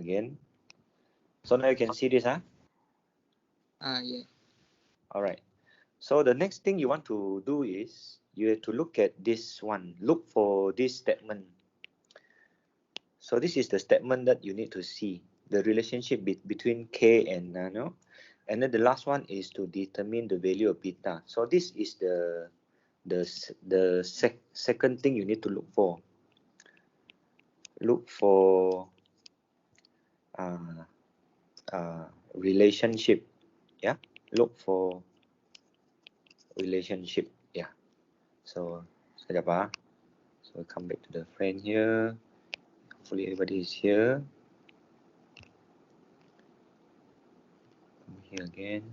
again. So now you can see this, huh? Yeah. Alright. So the next thing you want to do is you have to look at this one. Look for this statement. So this is the statement that you need to see. The relationship between K and nano. And then the last one is to determine the value of beta. So this is the second thing you need to look for. Look for relationship. Yeah. Look for relationship. Yeah. So sekejap ah. So come back to the friend here. Hopefully everybody is here. Come here again.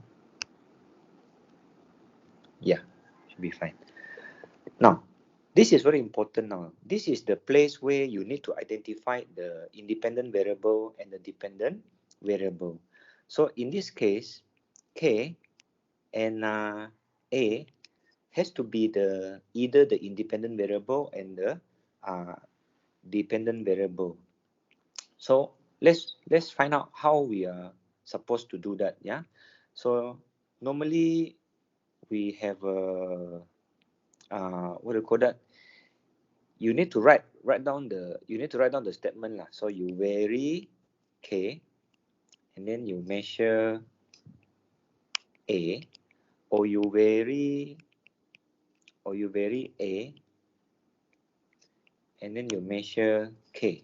Yeah, should be fine. Now, this is very important now. This is the place where you need to identify the independent variable and the dependent variable. So in this case, K and A has to be either the independent variable and the dependent variable. So let's find out how we are supposed to do that. Yeah. So normally we have a what do you call that? You need to write down the statement lah. So you vary K, and then you measure A, or you vary A, and then you measure K.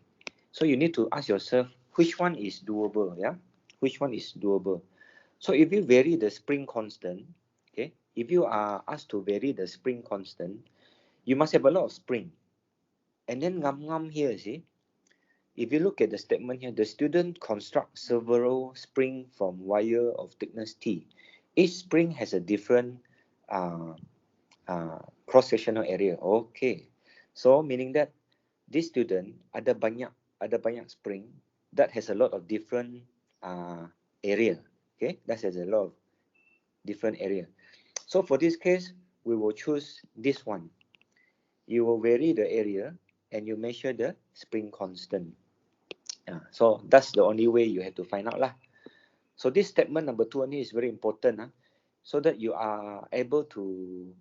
So you need to ask yourself which one is doable. Yeah, which one is doable. So if you vary the spring constant, okay, if you are asked to vary the spring constant, you must have a lot of spring. And then ngam here, see, if you look at the statement here, the student constructs several springs from wire of thickness T. Each spring has a different cross-sectional area. Okay, so meaning that this student ada banyak spring that has a lot of different area. Okay, that has a lot of different area. So for this case, we will choose this one. You will vary the area and you measure the spring constant. So that's the only way you have to find out lah. So this statement number 2 is very important, so that you are able to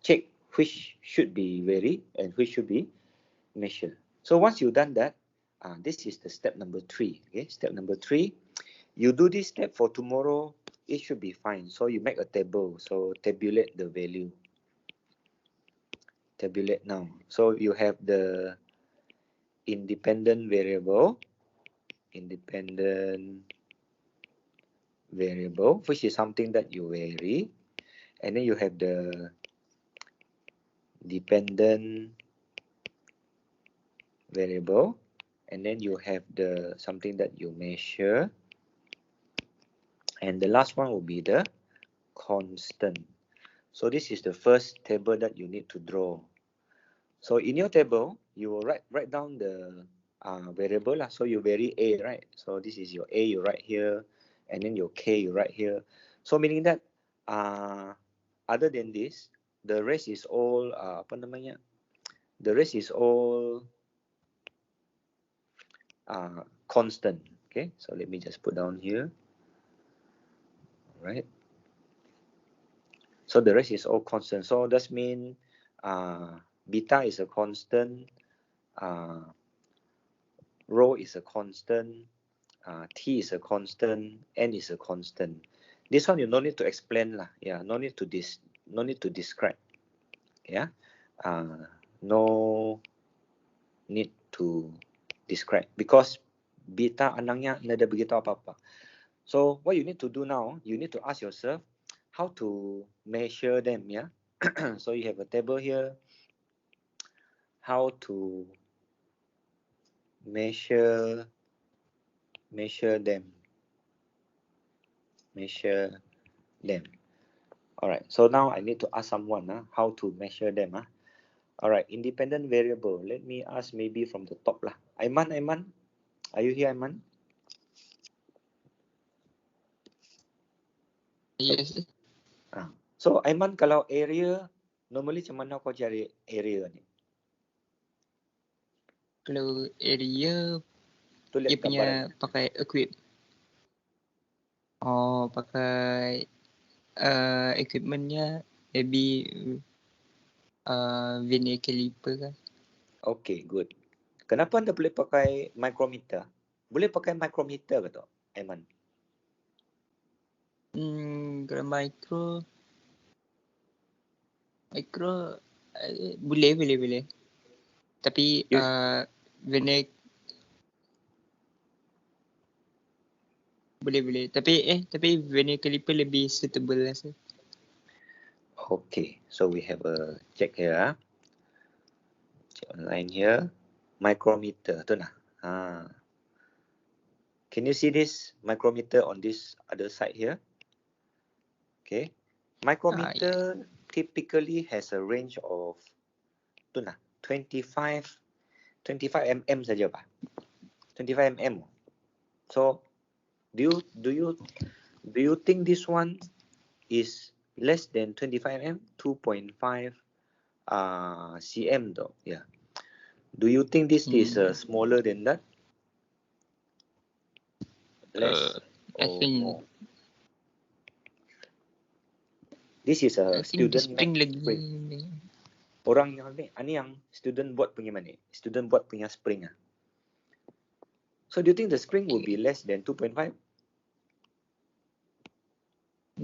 check which should be vary and which should be measured. So once you've done that, this is the step number 3. Okay, step number 3, you do this step for tomorrow, it should be fine. So you make a table, so tabulate the value. Tabulate now. So you have the independent variable, which is something that you vary, and then you have the dependent variable, and then you have the something that you measure, and the last one will be the constant. So this is the first table that you need to draw. So in your table, you will write down the variable lah. So you vary A, right? So this is your A, you write here, and then your K, you write here. So meaning that other than this, the rest is all apa namanya? The rest is all constant. Okay, so let me just put down here. All right. So the rest is all constant. So that means beta is a constant, rho is a constant, T is a constant, N is a constant. This one you no need to explain lah. Yeah, no need to describe. Yeah, no need to describe because beta anangnya nada begitu apa-apa. So what you need to do now, you need to ask yourself how to measure them. Yeah, so you have a table here. How to measure them. All right, so now I need to ask someone how to measure them. All right, independent variable. Let me ask maybe from the top lah. Aiman, are you here, Aiman? Yes. So Aiman, kalau area, normally macam mana kau cari area ni? Kalau area Tu lihat dia punya gambaran. pakai equip. Oh, pakai equipmentnya maybe vernier caliper kan. Okay, good. Kenapa anda boleh pakai micrometer? Boleh pakai micrometer ke tak, Aiman? Kalau boleh. Tapi vernier boleh. Tapi vernier caliper lebih suitable rasa. Okay, so we have a check here. Check online here. Micrometer, tu nah. Can you see this micrometer on this other side here? Okay. Micrometer typically has a range of 25 mm saja pak. 25 mm. So do you think this one is less than 25 mm? 2.5 cm though? Yeah. Do you think this is smaller than that? Less I or think more? This is a student spring lagi. Orang yang ni yang student buat punya mana? Student buat punya spring ah. So do you think the spring will be less than 2.5?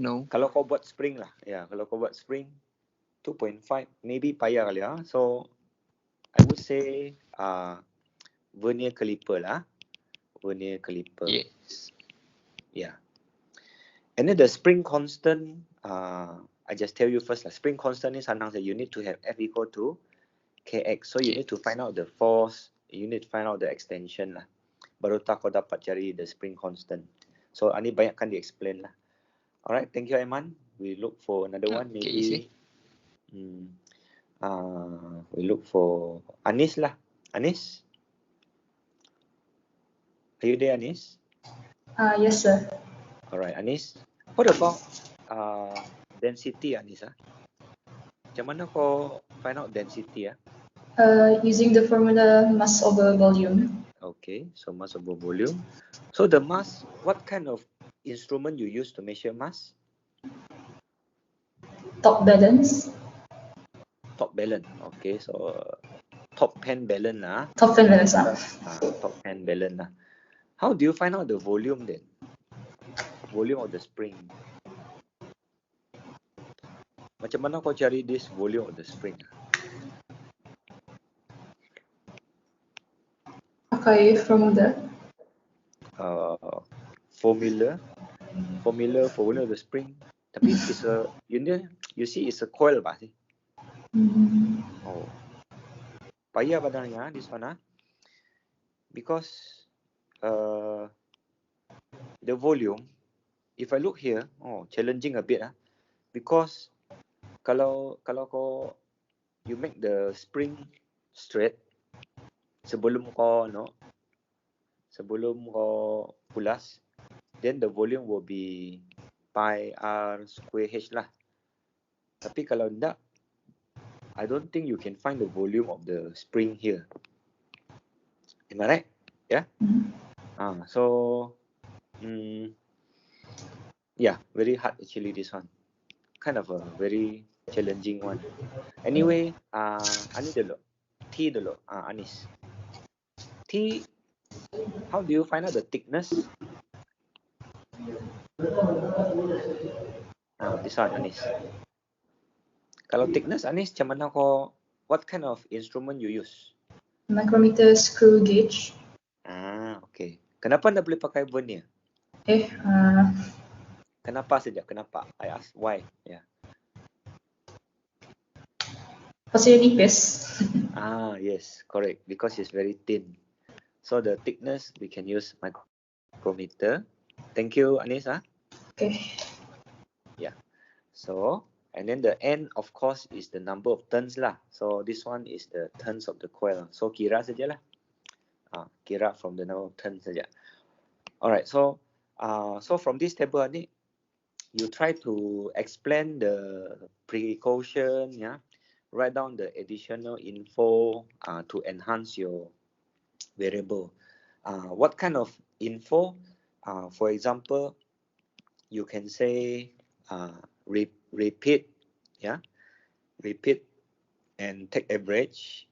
No. Kalau kau buat spring lah. Ya, kalau kau buat spring 2.5 maybe payah kali ah. So I would say vernier caliper lah. Vernier caliper. Yes. Yeah. And then the spring constant, I just tell you first lah. Spring constant ni senang saja. You need to have F equal to Kx. So you need to find out the force. You need to find out the extension lah. Baru tak kau dapat cari the spring constant. So ini banyakkan di explain lah. Alright, thank you Aiman. We look for another one maybe. We look for Anis lah. Anis? Are you there, Anis? Yes, sir. Alright, Anis. What about density, Anis? Macam mana kau find out density? Using the formula mass over volume. Okay, so mass over volume. So the mass, what kind of instrument you use to measure mass? Top balance. Top balance. Okay, so top pen balance lah. Top balance. Top pen balance lah. How do you find out the volume then? Volume of the spring. Macam mana kau cari this volume of the spring? Pakai formula. Formula for volume of the spring. Tapi it's a, you see it's a coil bah sih. Oh. Payah badannya this one because the volume, if I look here, challenging a bit because kalau kau you make the spring straight sebelum kau pulas, then the volume will be pi r square h lah. Tapi kalau tidak, I don't think you can find the volume of the spring here. Am I right? Yeah. So yeah, very hard actually this one. Kind of a very challenging one. Anyway, Anis dulu. T dulu. Anis. T, how do you find out the thickness? This one, Anis. Kalau thickness, Anis, macam mana kau, what kind of instrument you use? Micrometer screw gauge. Okay. Kenapa anda boleh pakai vernier? Kenapa saja? Kenapa? I ask why. Yeah. Pasal nipis. Yes, correct. Because it's very thin. So the thickness we can use micrometer. Thank you, Anis. Okay. Yeah. So and then the N of course is the number of turns lah. So this one is the turns of the coil. So kira saja lah. Kira from the number of turns saja. Alright. So from this table ni, you try to explain the precaution, write down the additional info to enhance your variable. What kind of info? For example, you can say repeat, yeah, repeat and take average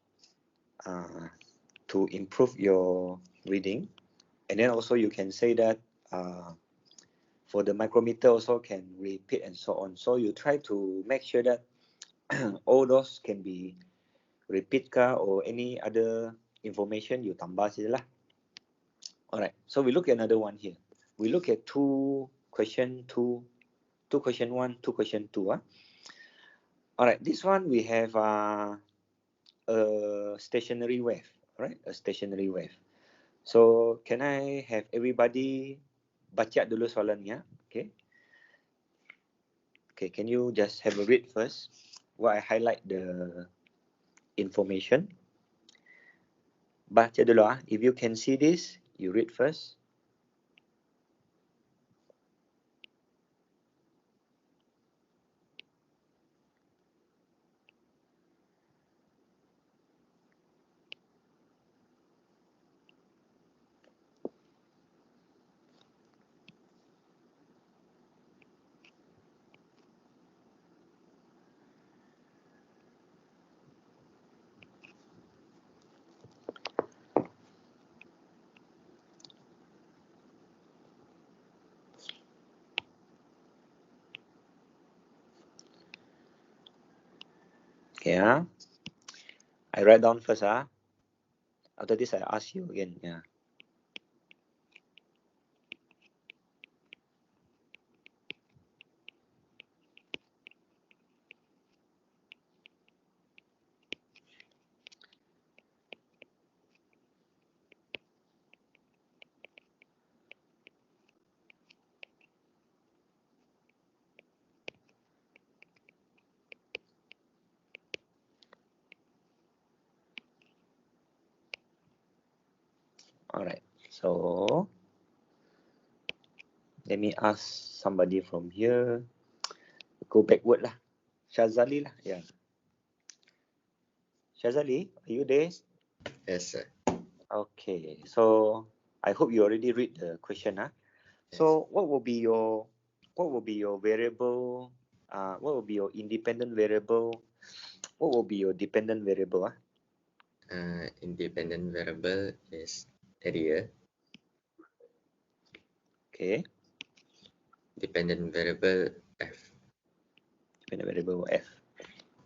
to improve your reading. And then also you can say that for the micrometer also can repeat and so on. So you try to make sure that all those can be repeat ka or any other information you tambah saja lah. Alright, so we look at another one here. We look at two question one, two question two. Alright, this one we have a stationary wave. Alright, a stationary wave. So can I have everybody baca dulu soalannya? Okay. Okay, can you just have a read first while I highlight the information? Baca dulu ah. If you can see this, you read first. Okay, I write down first. After this, I ask you again. Yeah. Alright. So let me ask somebody from here. Go backward lah. Shazali lah. Yeah. Shazali, are you there? Yes, sir. Okay. So I hope you already read the question. So what will be your variable? What will be your independent variable? What will be your dependent variable? Independent variable is area. Okay. Dependent variable F. Dependent variable F.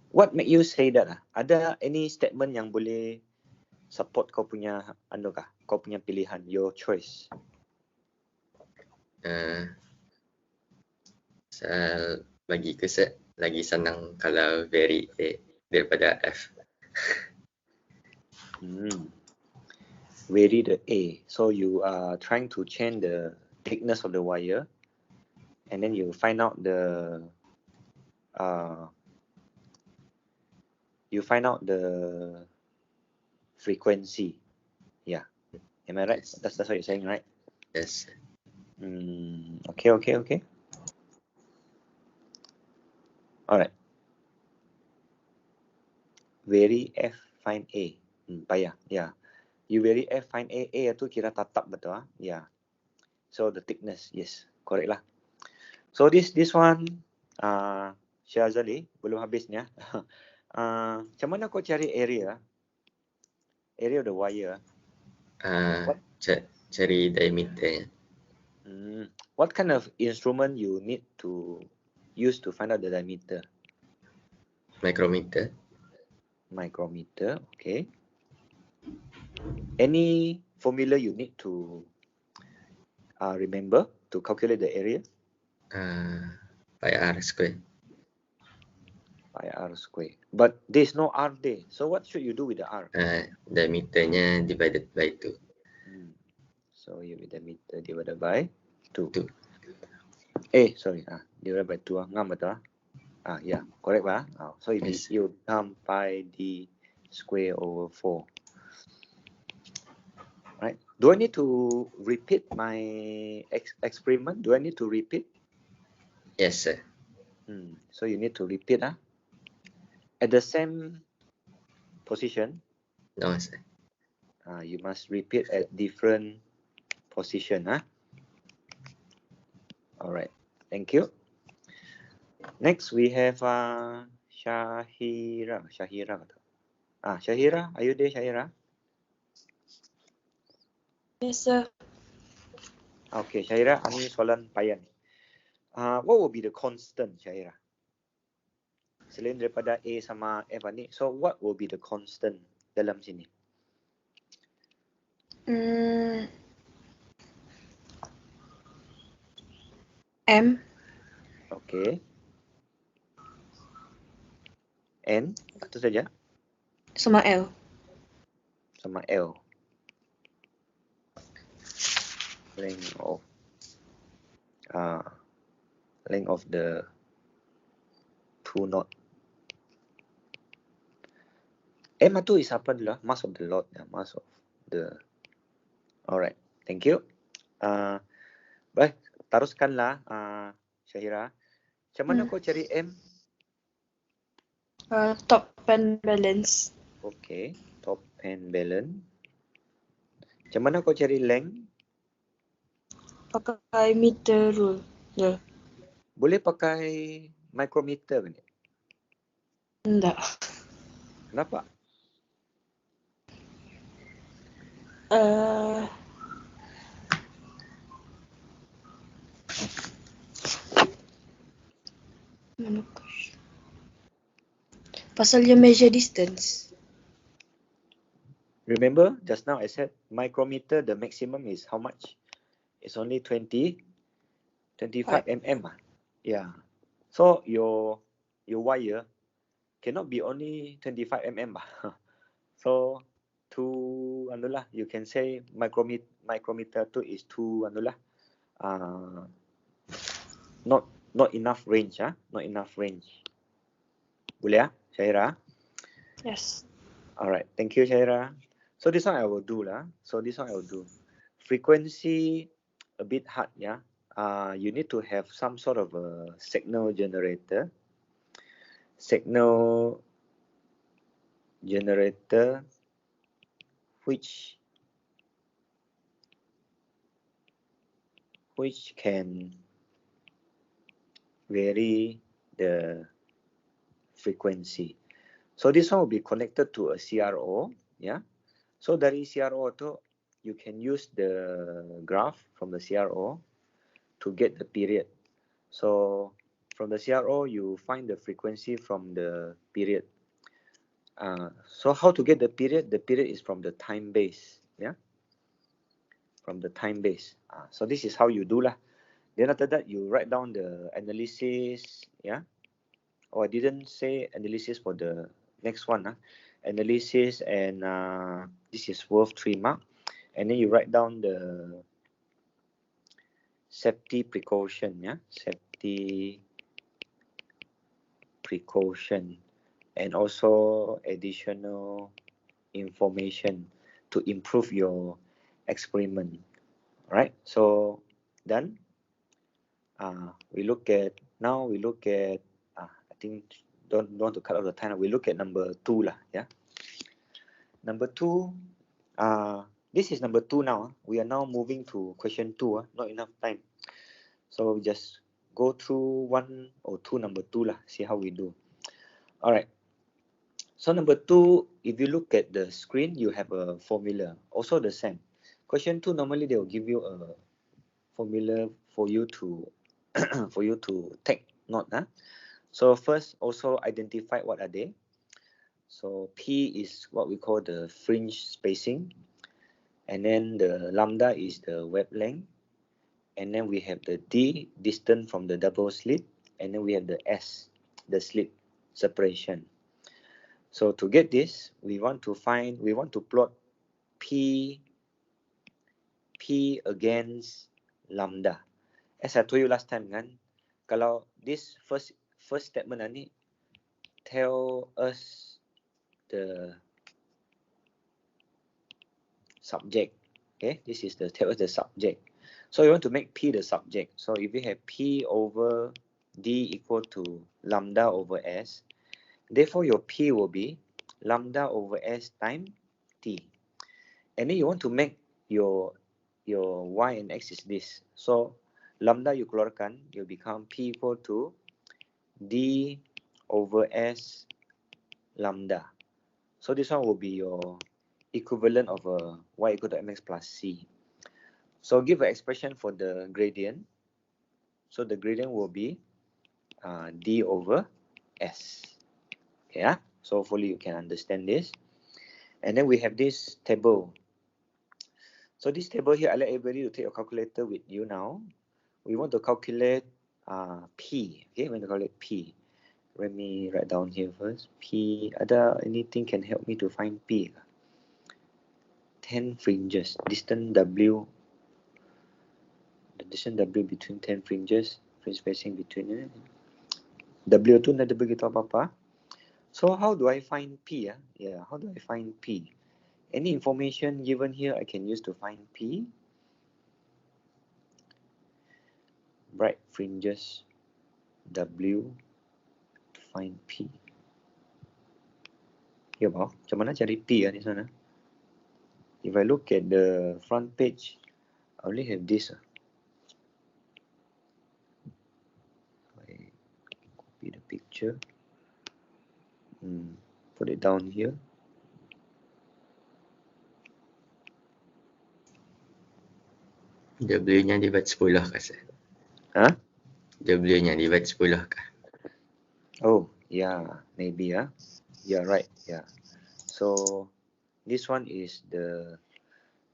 What make you say that? Ada any statement yang boleh support kau punya kau punya pilihan, your choice? Saya bagi ke set lagi senang kalau vary A daripada F. Vary the A. So you are trying to change the thickness of the wire, and then you find out the frequency. Yeah. Am I right? Yes. That's what you're saying, right? Yes. Okay. Alright. Vary F, find A. Payah. Yeah. You vary F, find A. A tu kira tatap betul. Yeah. So the thickness, yes, correct lah. So this one, Syazali, belum habisnya. Macam mana kau cari area of the wire? Cari diameter. What kind of instrument you need to use to find out the diameter? Micrometer. Micrometer, okay. Any formula you need to remember to calculate the area? Pi r square. Pi r square. But there's no r there. So what should you do with the r? Diameternya divided by 2. So you with diameter divided by 2. 2. Sorry. Divided by 2. Ngam betul? Yeah, correct ba? So it Yes. will become pi d square over 4. Right? Do I need to repeat my experiment? Do I need to repeat? Yes, sir. So you need to repeat at the same position? No, sir. You must repeat at different position. Alright, thank you. Next we have Shahira. Shahira, are you there, Shahira? Yes, sir. Okay, Shahira, ini soalan payah ni. What will be the constant, Shahira? Selain daripada A sama F ni, so what will be the constant dalam sini? M Okay. N, itu saja. sama L. Sama L. Length of the two knot. M itu is apa dulu? Mass of the lot, mass of the. Alright, thank you. Baik, teruskanlah, Syahira. Macam mana kau cari M? Top and balance. Okay, top and balance. Macam mana kau cari length? Pakai meter rule. Yeah. Boleh pakai micrometer ke ni? Enggak. Kenapa? Mana question? Pasal dia measure distance. Remember, just now I said micrometer, the maximum is how much? It's only 25 mm. Yeah. So your wire cannot be only 25 mm. So you can say micrometer 2 is 2 not enough range, not enough range. Boleh Syahira? Yes. Alright, thank you, Syahira. So this one I will do Frequency a bit hard, you need to have some sort of a signal generator. Which can vary the frequency. So this one will be connected to a CRO, So dari CRO tu, you can use the graph from the CRO to get the period. So from the CRO, you find the frequency from the period. So how to get the period? The period is from the time base, from the time base. So this is how you do lah. Then after that, you write down the analysis, Oh, I didn't say analysis for the next one. Analysis, and this is worth 3 mark. And then you write down the safety precaution, safety precaution, and also additional information to improve your experiment. Right? So done. We look at I think don't want to cut off the time. We look at number 2 lah, Number 2, this is number 2 now. We are now moving to question 2. Not enough time, so just go through 1 or 2 number 2 lah. See how we do. All right. So number 2, if you look at the screen, you have a formula. Also the same. Question 2, normally they will give you a formula for you to take note. So first, also identify what are they. So P is what we call the fringe spacing, and then the lambda is the wavelength, and then we have the D, distance from the double slit, and then we have the S, the slit separation. So to get this, we want to plot P against lambda. As I told you last time, kalau this first statement ni tell us the subject. Okay, this is tell us the subject. So you want to make P the subject. So if we have P over D equal to lambda over S, therefore your P will be lambda over S times T. And then you want to make your y and x is this. So lambda you keluarkan, you become P equal to D over S lambda. So this one will be your equivalent of a y equal to mx plus c. So give an expression for the gradient. So the gradient will be D over S. Okay, so hopefully you can understand this. And then we have this table. So this table here, I let everybody to take a calculator with you now. We want to calculate P. Okay, we want to calculate P. Let me write down here first. P, anything can help me to find P? 10 fringes, distance W. The distance W between 10 fringes, fringe spacing between W tu nak begitu apa-apa. So how do I find P? Yeah, how do I find P? Any information given here I can use to find P? Bright fringes W to find P. Ya, bawah. Macam mana cari P di sana? If I look at the front page, I only have this. I copy the picture. Put it down here. W-nya divide 10 kah, sir? Huh? W-nya divide 10 kah? Oh, yeah, maybe. Yeah, right. Yeah. So this one is the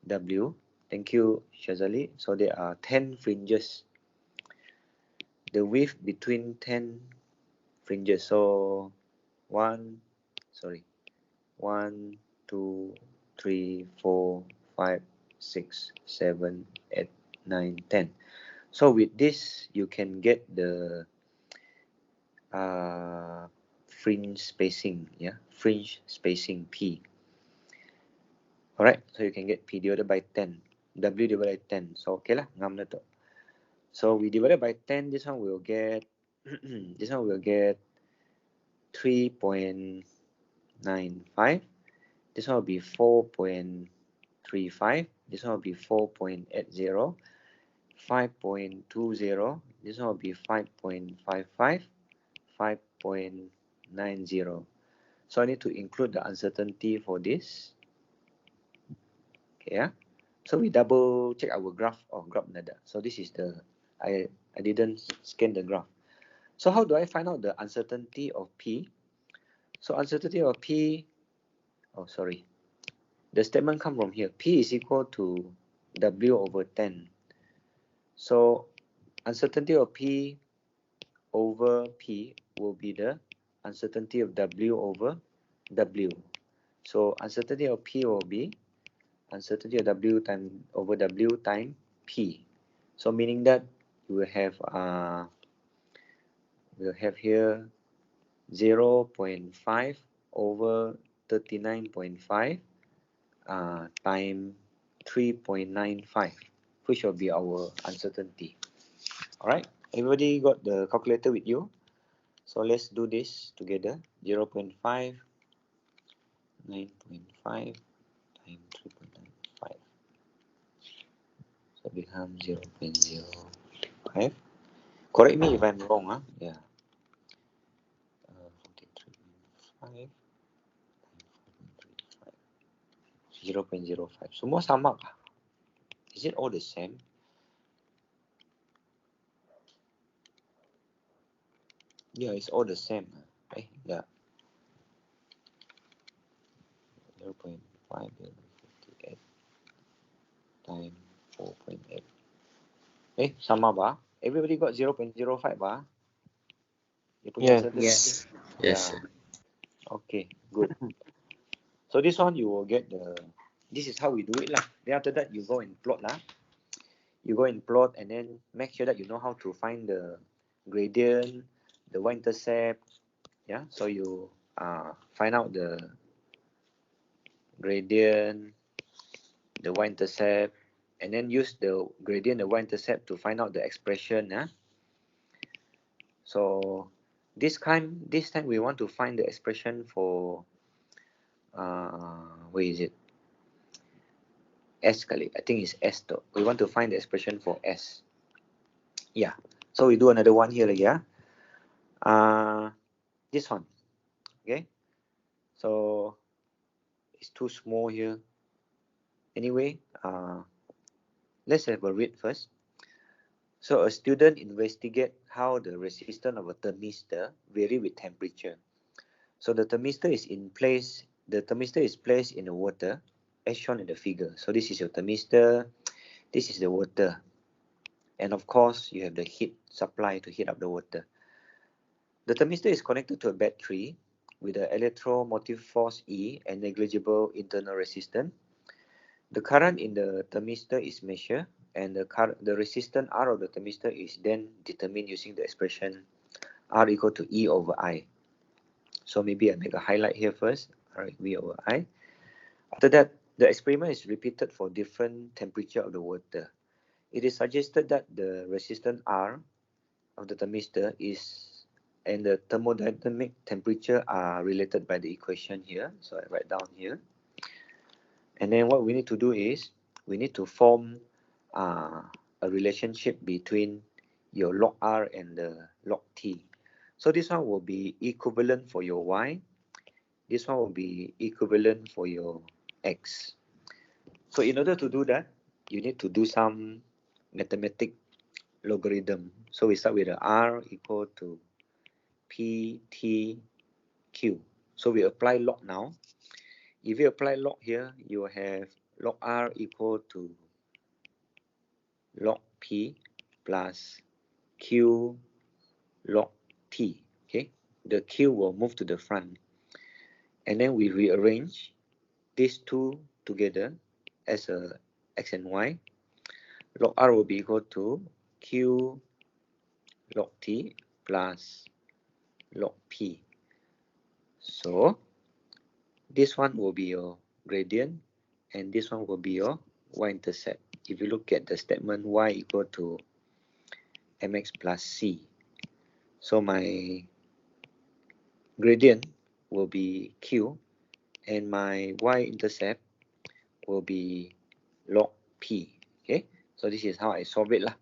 W. Thank you, Shazali. So there are 10 fringes. The width between 10 fringes. So 1, 2, 3, 4, 5, 6, 7, 8, 9, 10. So with this, you can get the fringe spacing, fringe spacing P. Alright, so you can get P divided by 10, W divided by 10. So okay lah, ngam na to. So we divided by 10, this one will get, 3.95. This one will be 4.35. This one will be 4.80. 5.20. This one will be 5.55. 5.90. So I need to include the uncertainty for this. Okay, so we double check our graph. Graph nada. So this is the, I didn't scan the graph. So how do I find out the uncertainty of P? So uncertainty of P, the statement come from here. P is equal to W over 10. So uncertainty of P over P will be the uncertainty of W over W. So uncertainty of P will be uncertainty of W time over W time P. So meaning that you will have here 0.5 over 39.5 time 3.95, which will be our uncertainty. Alright, everybody got the calculator with you? So let's do this together. 0.5, 9.5 times 3.95. So become 0.05. Correct me if I'm wrong, yeah. 43.5 0.05. Semua sama kah? Is it all the same? Yeah, it's all the same. Yeah. 0.5 58 times 4.8. Sama ba? Everybody got 0.05 ba? Yeah. Yes. Yes, sir. Okay, good. So this one you will get this is how we do it lah. Then after that you go and plot lah. You go and plot and then make sure that you know how to find the gradient, the y-intercept. Yeah, so you find out the gradient, the y-intercept, and then use the gradient, the y-intercept to find out the expression. So this time we want to find the expression for where is it? S kali. I think it's S though. We want to find the expression for S. Yeah. So we do another one here lagi ya. This one. Okay. So it's too small here. Anyway, let's have a read first. So a student investigate how the resistance of a thermistor vary with temperature. So the thermistor is in place. The thermistor is placed in the water, as shown in the figure. So this is your thermistor. This is the water, and of course you have the heat supply to heat up the water. The thermistor is connected to a battery with an electromotive force E and negligible internal resistance. The current in the thermistor is measured, and the resistance R of the thermistor is then determined using the expression R equal to E over I. So maybe I make a highlight here first, R V over I. After that, the experiment is repeated for different temperature of the water. It is suggested that the resistance R of the thermistor and the thermodynamic temperature are related by the equation here. So I write down here. And then what we need to do is we need to form a relationship between your log R and the log T. So this one will be equivalent for your Y. This one will be equivalent for your X. So in order to do that, you need to do some mathematical logarithm. So we start with the R equal to P, T, Q. So we apply log now. If you apply log here, you have log R equal to log P plus Q log T. Okay, the Q will move to the front. And then we rearrange these two together as a X and Y. Log R will be equal to Q log T plus log P. So this one will be your gradient and this one will be your y-intercept. If you look at the statement y equal to mx plus c, so my gradient will be q and my y-intercept will be log p. Okay, so this is how I solve it lah.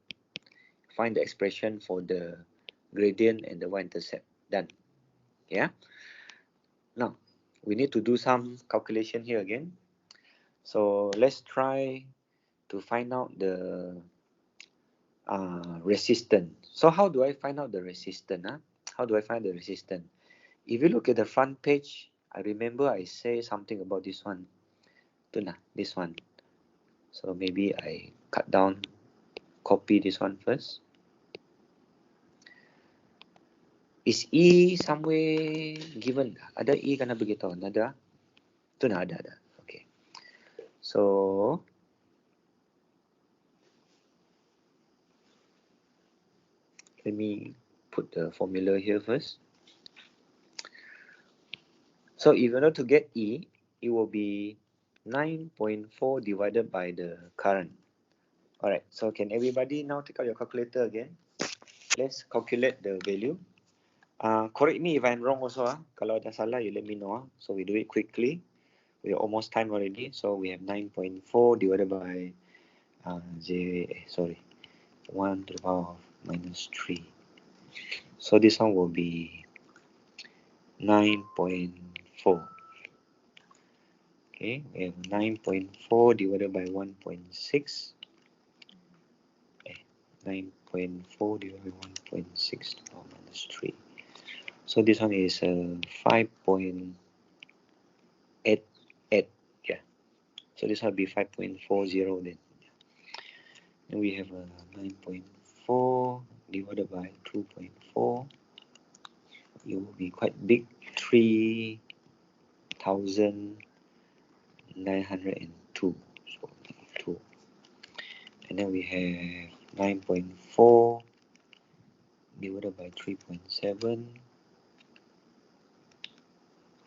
Find the expression for the gradient and the y-intercept. Done. Yeah. Now we need to do some calculation here again. So let's try to find out the resistance. So how do I find out the resistance? How do I find the resistance? If you look at the front page, I remember I say something about this one. This one. So maybe I cut down, copy this one first. Is E somewhere given? Ada E kana begitu? Ada? Itu ada. Okay. So let me put the formula here first. So if you want to get E, it will be 9.4 divided by the current. Alright, so can everybody now take out your calculator again? Let's calculate the value. Correct me if I'm wrong also. Kalau ada salah, you let me know. So we do it quickly. We are almost time already. So we have 9.4 divided by 1 to the power of minus 3. So this one will be 9.4. Okay, we have 9.4 divided by 1.6. 9.4 divided by 1.6 to the power minus 3. So this one is 5.88. Yeah. So this one will be 5.40 then. And we have 9.4 divided by 2.4. It will be quite big. 3,902. So 2. And then we have 9.4 divided by 3.7.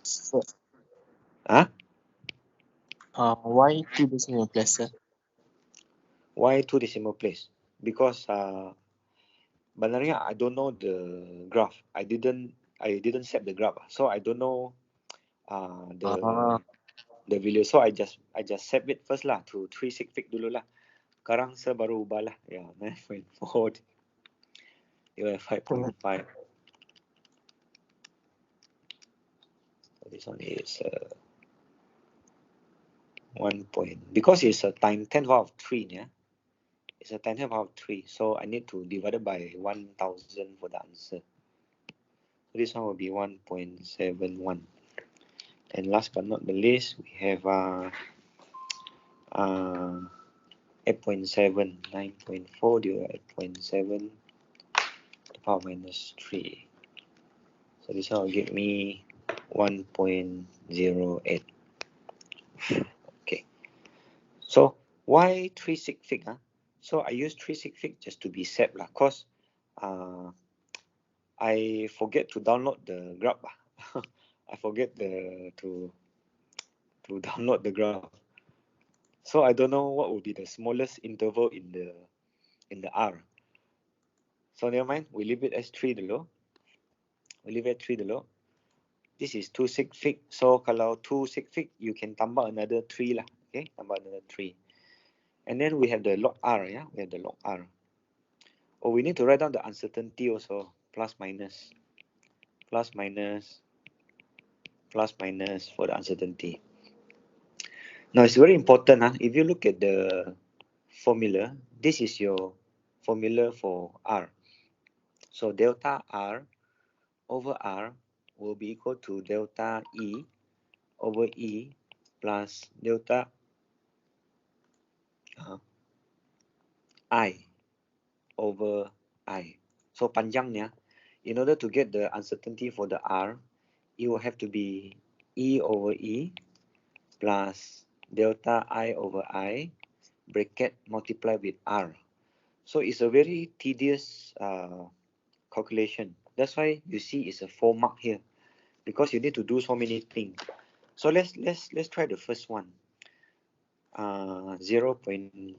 So, Huh? why 2 decimal place, sir? Why 2 decimal place? Because sebenarnya I don't know the graph. I didn't set the graph, so I don't know the the value. So I just set it first lah to 3 sig fig dulu lah. Sekarang saya baru ubah lah. Yeah, 9.4 divided by 5.5. So this one is 1 point, because it's a time 10 to the power of 3, yeah. It's a 10 to the power of 3, so I need to divide it by 1000 for the answer. So this one will be 1.71. And last but not the least, we have 8.7, 9.4 divided by 8.7 to the power minus 3. So this one will give me 1.08. Okay. So why 3 sig fig? So I use 3 sig fig just to be safe lah, cause I forget to download the graph. I forget to download the graph. So I don't know what would be the smallest interval in the R. So never mind, we leave it as 3 dulu. This is 2 sig fig. So kalau 2 sig fig, you can tambah another 3 lah. Okay, tambah another 3. And then we have the log R, yeah? We have the log R. Oh, we need to write down the uncertainty also. Plus minus for the uncertainty. Now it's very important. If you look at the formula, this is your formula for R. So delta R over R will be equal to delta E over E plus delta I over I. So panjangnya, in order to get the uncertainty for the R, it will have to be E over E plus delta I over I bracket multiplied with R. So it's a very tedious calculation. That's why you see it's a 4 mark here, because you need to do so many things. So let's try the first one. 0.1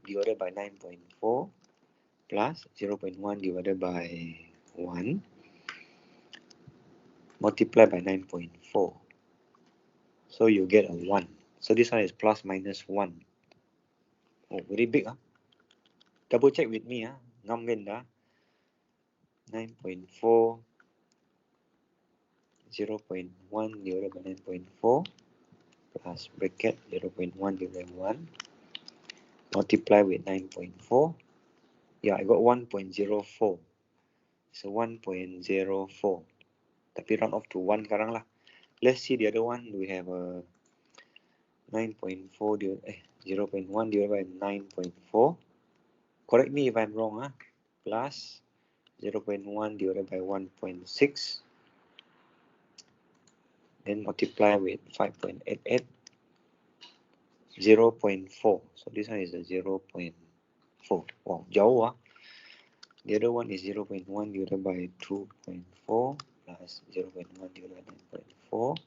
divided by 9.4 plus 0.1 divided by 1 multiplied by 9.4. So you get a 1. So this one is plus minus 1. Oh, very big. Double check with me. Ngam ganda. 9.4 0.1 divided by 9.4 plus bracket 0.1 divided by 1 multiply with 9.4. Yeah, I got 1.04. So 1.04. Tapi round off to 1 sekarang lah. Let's see the other one. We have a 0.1 divided by 9.4. Correct me if I'm wrong. Plus 0.1 divided by 1.6. Then multiply with 5.88. 0.4. So this one is a 0.4. Wow, jauh. The other one is 0.1 divided by 2.4 plus 0.1 divided by 9.4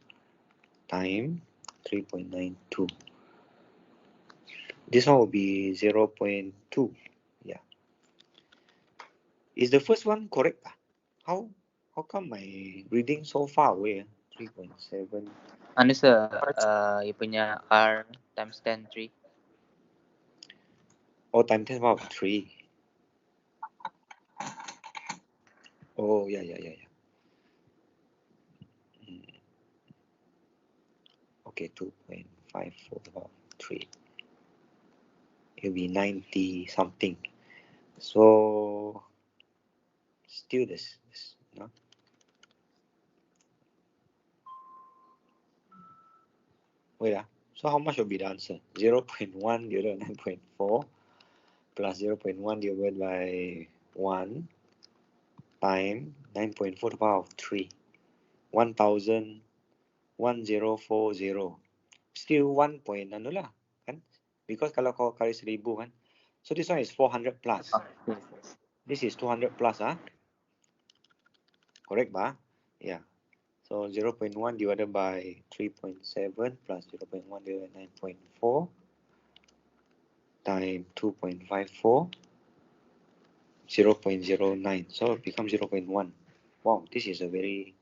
times 3.92. This one will be 0.2. Yeah. Is the first one correct? How come my reading so far away? 3.7. Ano sir, yung punya R times 10, 3. Oh, times 10 power of 3. Oh, yeah. Okay, 2.54 power of 3. It will be 90 something. So still this, no? Wait, so how much will be the answer? 0.1 divided by 9.4 plus 0.1 divided by 1 times 9.4 to the power of 3. 1040. Still 1 point ano lah, kan? Because kalau kau kali 1000 kan. So this one is 400 plus. This is 200 plus. Correct ba? Yeah. So 0.1 divided by 3.7 plus 0.1 divided by 9.4 times 2.54, 0.09. So it becomes 0.1. Wow, this is a very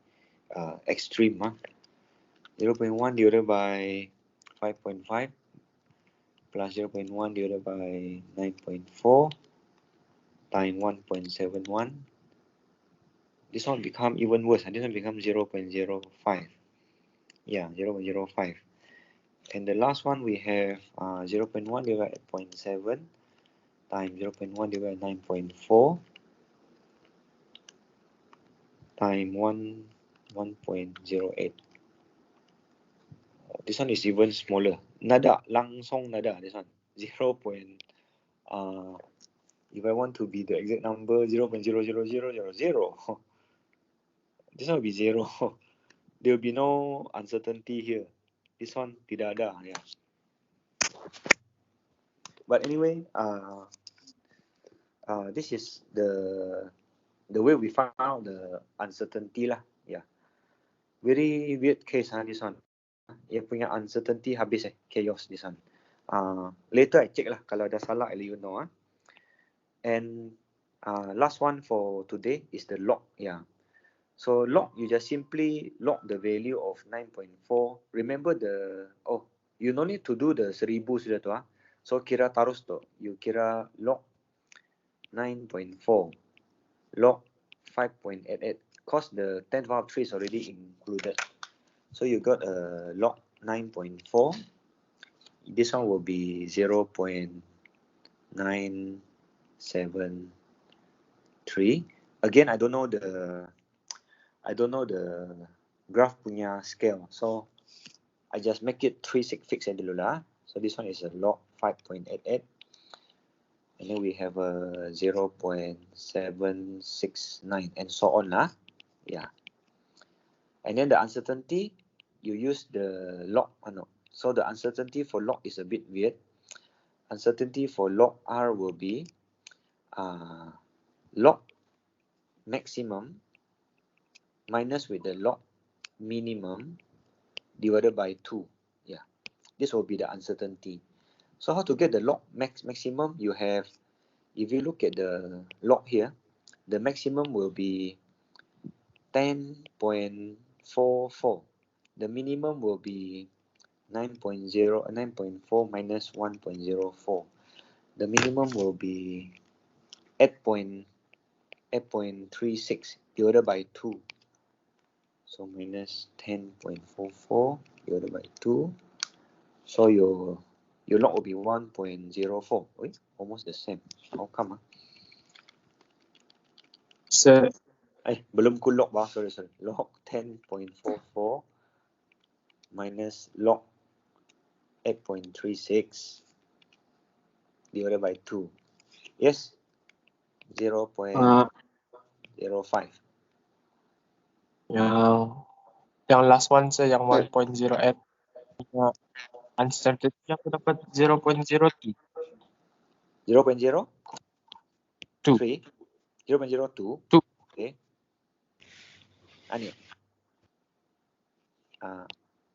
extreme. 0.1 divided by 5.5 plus 0.1 divided by 9.4 times 1.71. This one become even worse. This one become 0.05. Yeah, 0.05. And the last one we have 0.1 divided by 0.7 times 0.1 divided by 9.4 times 1.08. This one is even smaller. Nada, langsung nada. This one 0. If I want to be the exact number, 0.00000. This one will be 0. There will be no uncertainty here. This one tidak ada. Yeah. But anyway, this is the way we found out the uncertainty lah. Yeah. Very weird case this one. Yang punya uncertainty habis chaos this one. Later I check lah. Kalau ada salah, I let you know. And last one for today is the log. Yeah. So log, you just simply log the value of 9.4. Remember you no need to do the 1000 sudah tu. So kira terus tu. You kira log 9.4, log 5.88. Cause the 10 to the power of 3 is already included. So you got a log 9.4. This one will be 0.973. Again, I don't know the graph punya scale, so I just make it 3 fixed dulu lah. So this one is a log 5.88, and then we have a 0.769 and so on lah. Yeah. And then the uncertainty, you use the log. So the uncertainty for log is a bit weird. Uncertainty for log R will be log maximum minus with the log minimum divided by 2. Yeah, this will be the uncertainty. So how to get the log maximum? You have, if you look at the log here, the maximum will be 10.44. The minimum will be 9.4 minus 1.04. The minimum will be 8.36 divided by 2. So minus 10.44 divided by 2. So your log will be 1.04. Almost the same. How come? Sir, Belum ku log bah. Sorry. Log 10.44 minus log 8.36 divided by 2. Yes? 0.05. yang last one sir, yang 1.08. Uncertainty aku dapat 0.02. 0.0? 2. 0.02? 2. Okay. Ani?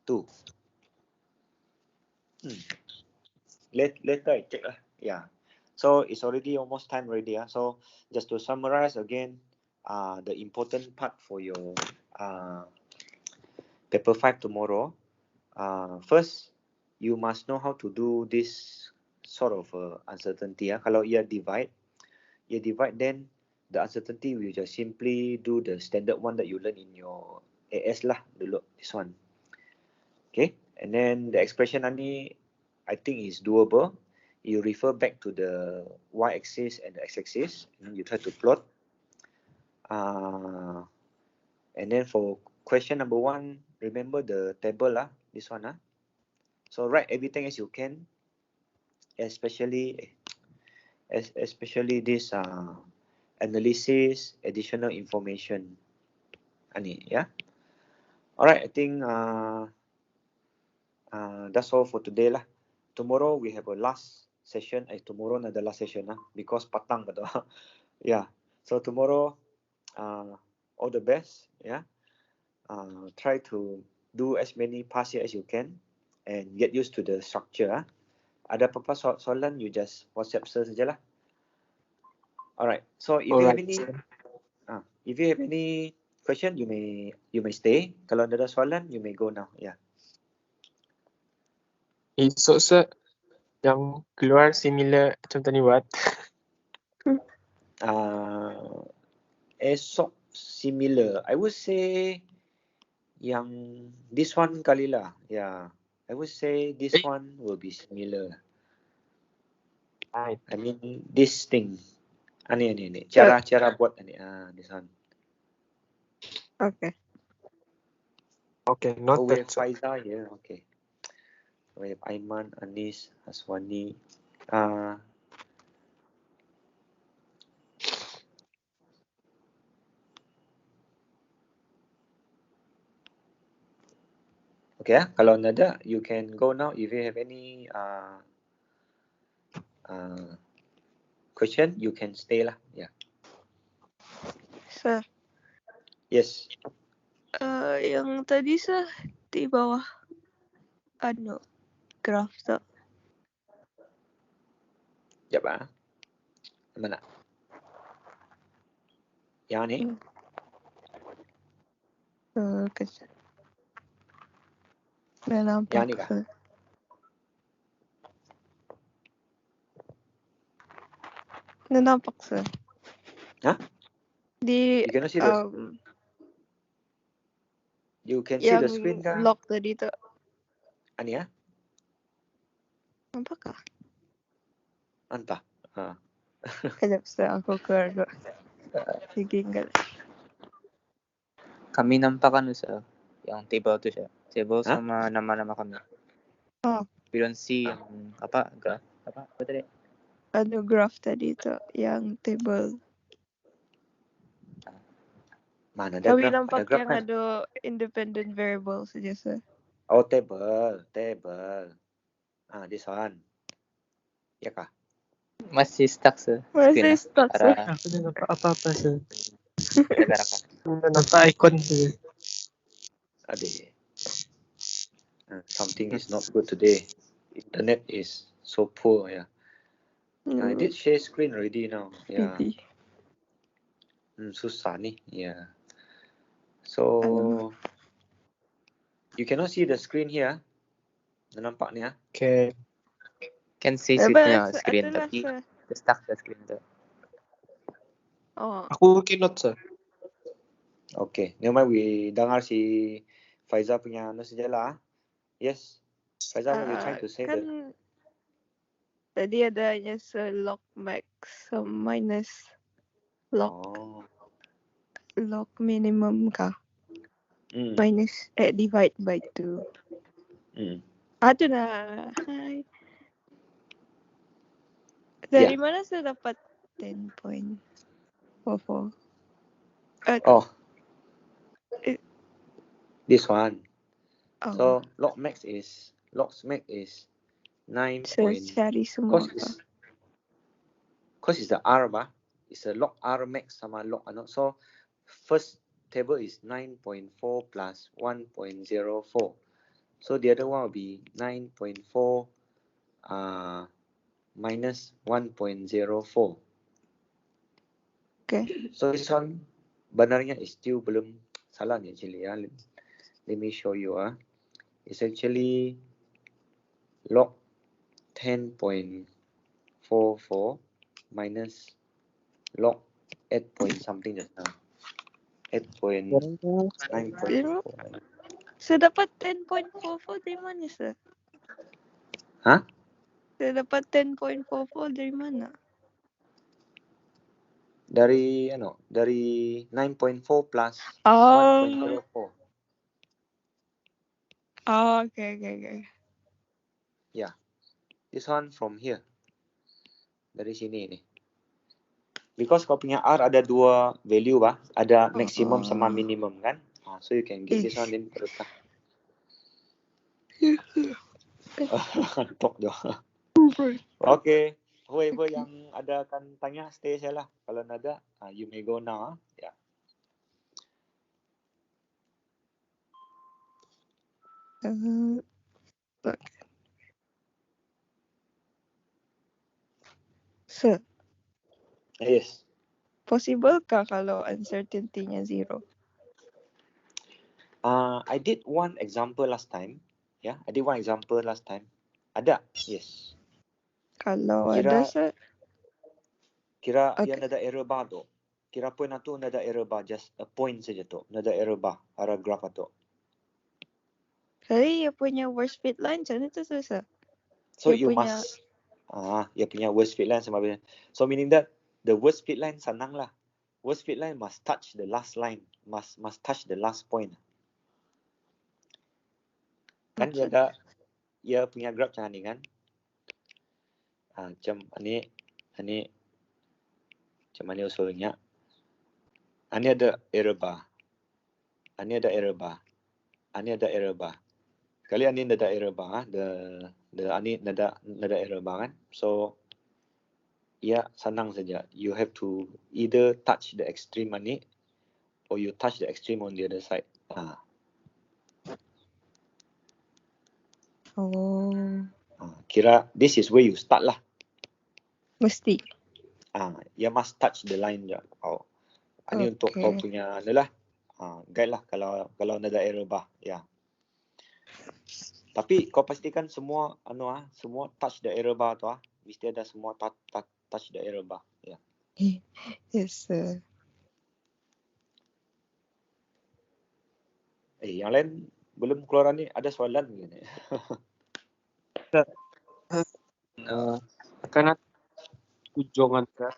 2. Later I check lah. Yeah. So it's already almost time already. So just to summarize again, the important part for your paper 5 tomorrow. First, you must know how to do this sort of uncertainty. Kalau ia divide, then the uncertainty will just simply do the standard one that you learn in your AS lah dulu. This one. Okay. And then the expression ni, I think is doable. You refer back to the y-axis and the x-axis, and you try to plot. And then for question number 1, remember the table lah. This one . So write everything as you can, especially this analysis, additional information. Ani, yeah. Alright, I think that's all for today lah. Tomorrow we have a last session. Tomorrow na the last session because patang betul. Yeah. So tomorrow, all the best. Yeah. Try to do as many past year as you can and get used to the structure. Ada apa-apa soalan, you just WhatsApp sir sajalah. Alright. So if you have any question, you may stay. Kalau ada soalan, you may go now. Yeah. Esok sir, yang keluar similar macam tadi buat. Esok similar. I would say yang this one kali lah. Yeah. I would say this one will be similar. Right. I mean this thing. Ni. Cara buat ni. This one. Okay. Okay, Oh, we noted have sir. Faiza here. Okay. We have Aiman, Anis, Aswani. Okay, kalau nada, you can go now. If you have any question, you can stay lah. Yeah. Sir, Yes. yang tadi sir di bawah graph tu. Sekejap Mana? Yang ni? Kejap. Dah nampak Yang ni kah? sir. Dah nampak sir. Hah? Di You cannot see the you can see yang the screen kah? lock tadi tu. Ni Nampak kah? Entah. Kejap sir, aku keluar dulu. Sige, enggak. Kami nampak sir. Yang table tu sir. Table Hah? sama nama-nama kami. Oh. We don't see yang graph. Apa tadi? Graph tadi tu yang table. Mana ada Kami graph? nampak Ada graph yang kan? ada independent variable saja sir. Oh, table. This one. Ya kah? Masih stuck sir. Masih stuck sir. Aku dah nampak apa-apa sir. Gara-gara kah? Dah nampak icon sir. Adik. Something is not good today. Internet is so poor. Yeah. I did share screen already now. Yeah. Susah ni. Yeah. So you cannot see the screen here. Nampak ni Okay. Can see punya screen adalah, tapi sir. stuck the screen tu. Oh. Aku cannot sir. Okay. Never mind, we dengar si Faiza punya sajalah. Yes. Faiza, what you trying to say? Kan tadi adanya log max minus log log minimum kah? Minus divide by 2. Aduh nah. Hai. Dari mana saya dapat 10.44? This one. Oh. So log max is 9. Cari semua. Cause it's the R it's a log R max sama log so first table is 9.4 plus 1.04. So the other one will be 9.4 minus 1.04. Okay. So this one benarnya is still belum salah ni actually Let me show you It's actually log 10.44 minus log 8 point something just now. 8.9.4. Saya dapat 10.44 dari mana sir? Hah? Saya dapat 10.44 dari mana? Dari 9.4 plus 1.04. Oh, okay. Yeah. This one from here. Dari sini ni. Because kau punya R ada dua value ada maximum sama minimum kan? So you can get this one then teruskan. Talk doh. Okay. Whoever yang ada akan tanya stay saja lah. Kalau ada, you may go now. Yeah. Okay. Sir. Yes. Possible kah kalau uncertainty-nya 0? I did one example last time. Yeah, I did one example last time. Ada, yes. Kalau Kira- ada sir. Kira Okay. yang ada error bar tu. Kira point tu ada error bar, just a point saja tu. Ada error bar, arah graf tu. Kali ia punya worst fit line macam mana tu sir? So Dia you punya- must dia punya worst fit line sama macam. So meaning that the worst fit line senang lah. Worst fit line must touch the last line, must touch the last point. Kan dia ada ia punya graph macam ni kan. Macam ni macam mana usulnya. Ini ada error bar. Ini ada error bar. Ini ada error bar. Sekali ini ada error bar, ini ada error bar kan. So ya senang saja. You have to either touch the extreme ini or you touch the extreme on the other side. Kira this is where you start lah. Mesti. You must touch the line je. Ini untuk kau punya adalah guide lah kalau ada error bar. Ya. Tapi kau pastikan semua semua touch the error bar tu mesti ada semua touch the error bar. Ya. Yes sir. Yang lain belum keluar ni ada soalan ni. Akan ada ujungan ke?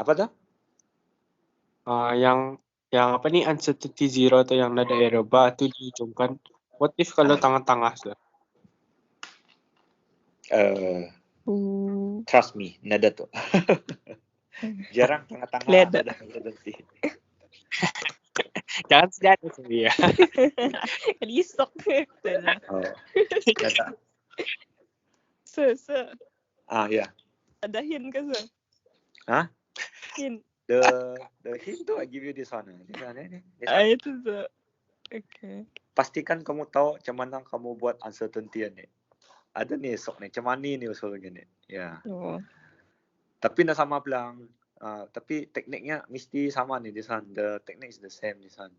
Apa tu? Yang apa ni uncertainty zero atau yang ada error bar tu diujungkan. What if kalau tengah-tengah sir? Trust me, nada tu. Jarang tengah-tengah Leda. ada uncertainty. Jangan sejati sendiri ya. Risok. Nada. Sir. Ya. Ada hint ke sir? Hint. The hint tu I give you this one. This one. Itu sir. Okay. Pastikan kamu tahu macam mana kamu buat uncertainty ni. Ada ni esok ni, macam mana ni usulnya ni. Ya. Tapi nak sama pelang. Tapi tekniknya mesti sama ni this one. The technique is the same this one.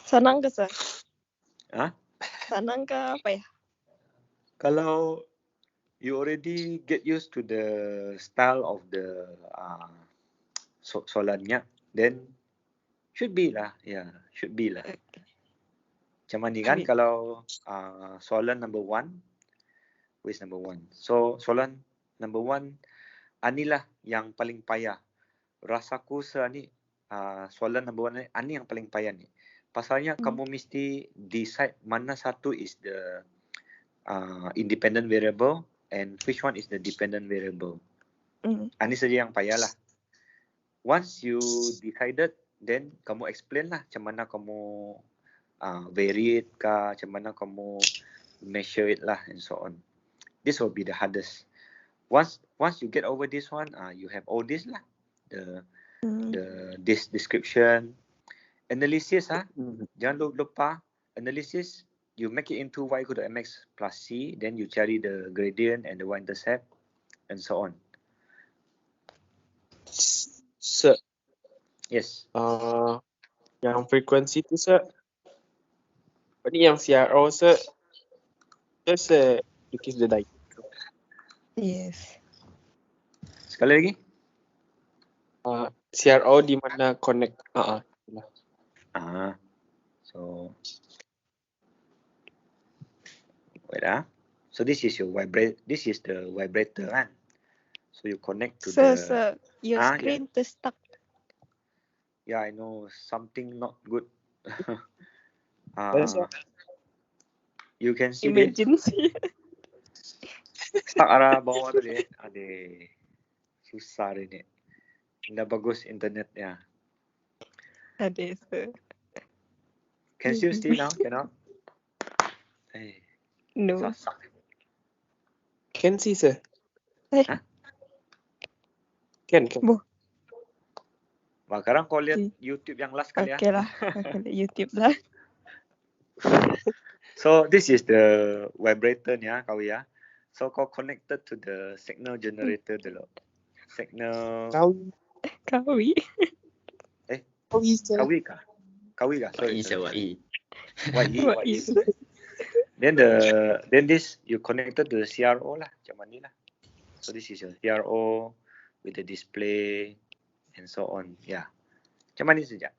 Senang ke sir? Senang ke apa ya? Kalau you already get used to the style of the soalannya, then should be lah. Should be lah. Macam mana kan kalau soalan number 1, where's number 1? So soalan number 1, anilah yang paling payah. Rasaku ni soalan number 1 ni, ani yang paling payah ni. Pasalnya kamu mesti decide mana satu is the independent variable and which one is the dependent variable. Ini saja yang payah lah. Once you decided, then kamu explain lah macam mana kamu vary it kah, macam mana kamu measure it lah and so on. This will be the hardest. Once you get over this one, you have all this lah. This description, analysis jangan lupa analysis. You make it into y equal to mx plus c, then you cari the gradient and the y-intercept and so on. Sir. Yes. Yang frekuensi tu sir. Apa ni yang CRO sir? Just because the die. Yes. Sekali lagi. CRO di mana connect. So wait So this is your this is the vibrator kan. So you connect to Sir, your screen terstuck. Yeah, I know something not good. You can see Emergency. stuck arah bawah tadi. Susah ni. Tidak bagus internetnya. Ada sir. Can you see now? Cannot? No. Susah. Can see sir. Can. Sekarang kau lihat YouTube yang last kali Okay lah. YouTube lah. So this is the vibrator ni kau ya. So kau connected to the signal generator dulu. Signal. Kawi. Kawi kah? Sorry. Wai. What is? Then this you connected to the CRO lah, macam mana lah. So this is your CRO with the display and so on. Yeah. Macam mana saja.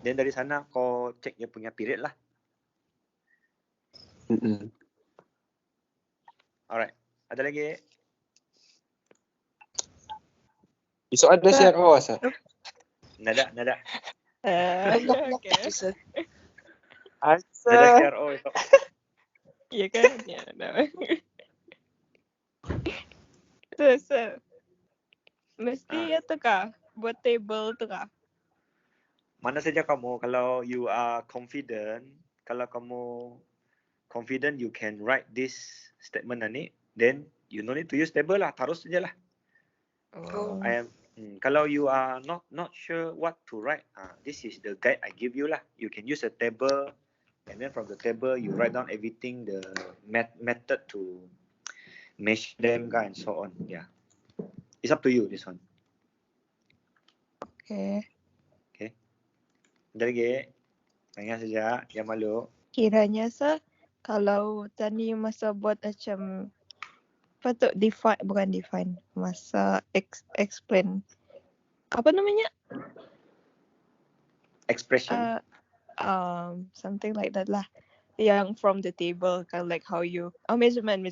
Then dari sana kau check dia punya period lah. Alright. Ada lagi? Esok ada CRO Asa? Nada. Okay. Asa. Nada CRO esok. Ya kan? Ya, dah. So, mesti tu kah? Buat table tu kah? Mana saja kamu, kalau you are confident, you can write this statement ni, then you no need to use table lah, taruh saja lah. Kalau you are not sure what to write, this is the guide I give you lah. You can use a table, and then from the table you write down everything, the method to measure them and so on. Yeah, it's up to you this one. Okay. Ada lagi? Tanya saja, yang malu. Kiranya kalau tadi masa buat macam apa tu define masa explain apa namanya Expression. something like that lah, yang from the table kind of like how you measurement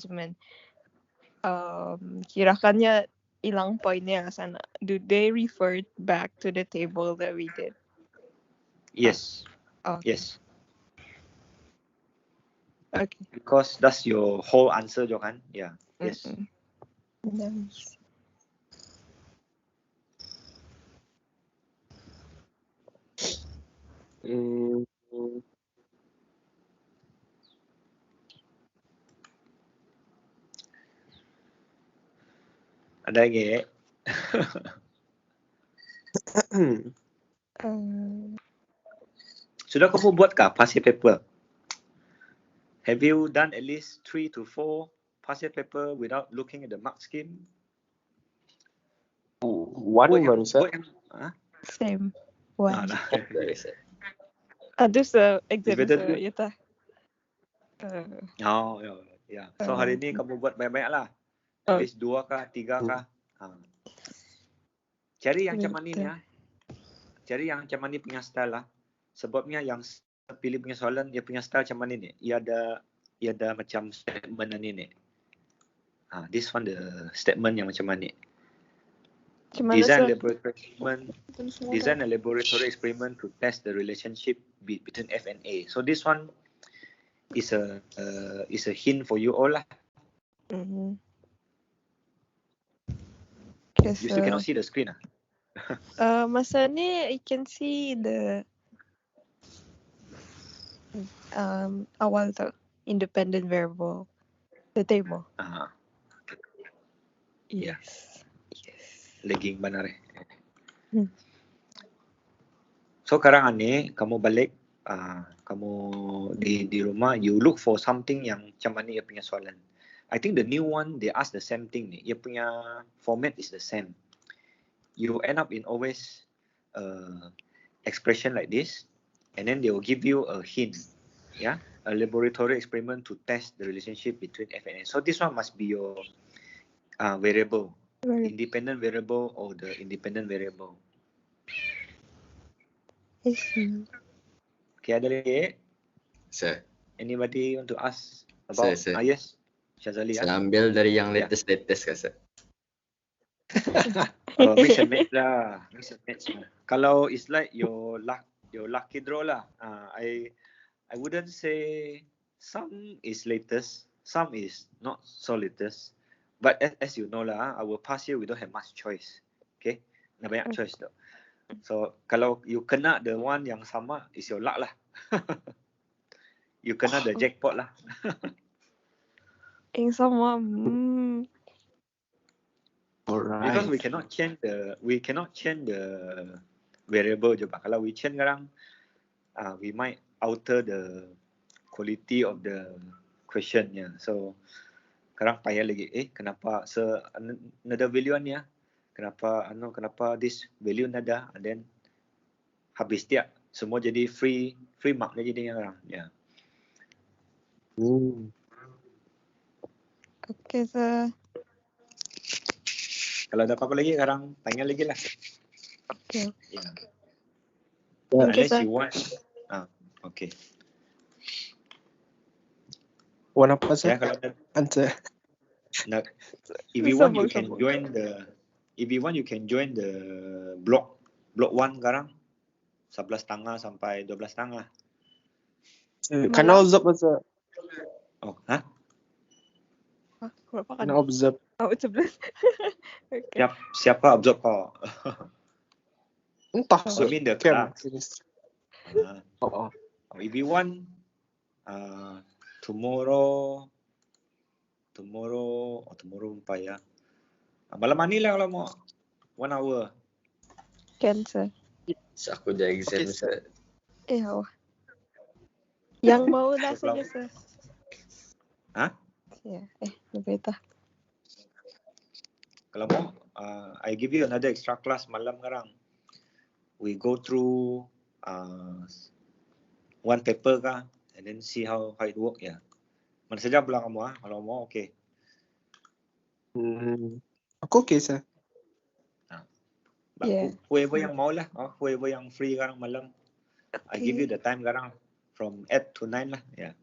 kirakannya hilang poinnya sana, do they refer back to the table that we did? Yes. Okay. Yes. Okay. Because that's your whole answer jo kan? Yeah. Yes. Nice. Ada lagi? Sudah kamu buat kah past year paper? Have you done at least 3 to 4 past year paper without looking at the mark scheme? One baru Sir. Same. One. Baru Sir. Ada exam Better do. ya tak? Oh, ya. So hari ni kamu buat banyak-banyak lah. At least 2 kah, 3 kah. Cari yang macam mana ni lah. Cari yang macam mana punya style lah. Sebabnya yang pilih punya soalan, dia punya style macam mana ni. Ia ada macam statement ni. This one the statement yang macam mana ni. Design a laboratory experiment to test the relationship between F and A. So this one is a hint for you all lah. Okay, You still cannot see the screen ah. Masa ni I can see the awal tu independent variable, the table. Yes. Lagging benar eh. So sekarang ni kamu balik, kamu di rumah, you look for something yang macam mana ia punya soalan. I think the new one they ask the same thing ni. Ia punya format is the same. You end up in always expression like this, and then they will give you a hint, yeah, a laboratory experiment to test the relationship between F and A. So this one must be your variable. Independent variable or the independent variable. I see. Okay, ada lagi? Sir. Anybody want to ask about? Sir. Yes, Syazali. Saya ambil dari yang latest kah Sir? Mix and match lah. Kalau it's like your lucky draw lah. I wouldn't say some is latest, some is not so latest. But as you know lah, our past year we don't have much choice. Okay, nak banyak choice tu. So kalau you kena the one yang sama, is your luck lah. You kena the jackpot lah. Yang sama. Alright. Because we cannot change the variable je. Kalau we change sekarang, we might alter the quality of the question. Yeah. So sekarang payah lagi. Kenapa nada value ni ya? Kenapa this value nada? And then habis tiap. Semua jadi free mark dia jadi sekarang. Ya. Okay, sir. Kalau ada apa-apa lagi sekarang tanya lagi lah. Okay. Ya. Thank you, Unless sir. you want. Okay. Warna apa sir? Ya, kalau ada Answer. if you want you Sabuk, can sabuk. join the block 1 sekarang 11.30 sampai 12.30. Kena observe sir. Oh, hah? Berapa kan? Kena observe. Oh, 11. Okay. Siapa absorb kau? Entah I sir. mean the Camp. class. If you want tomorrow payah. Malam ni lah kalau mau 1 hour. Can, sir. So, aku ada exam Okay, sir. Oh. Yang mau dah saja, sir. Hah? Ya, lebih dah. Kalau mau, I give you another extra class malam sekarang. We go through one paper kah, and then see how it work ya. Mana saja bilang kamu kalau mau okay. Aku okay sir. Yeah. Whoever yang mau lah, whoever yang free sekarang malam. I give you the time sekarang from 8 to 9 lah, ya.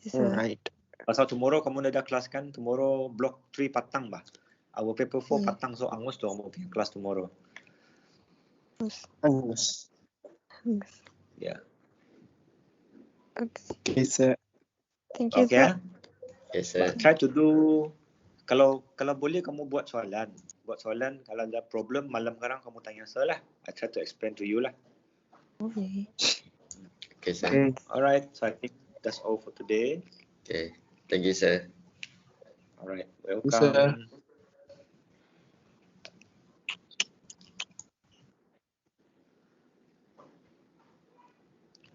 Yes, sir. Alright. Pasal tomorrow kamu ada kelas kan, tomorrow block 3 patang bah. Our paper 4 Yeah. patang, so angus tu kamu punya kelas tomorrow. Angus. Ya. Okay. Okay sir. Thank you, Okay. sir. Yes sir. Try to do, kalau boleh kamu buat soalan. Kalau ada problem malam sekarang kamu tanya saya lah. I try to explain to you lah. Okay. Okay sir. Alright, so I think that's all for today. Okay. Thank you sir. Alright, Yes, sir. welcome.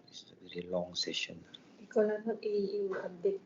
It's a very long session. Kalau not, update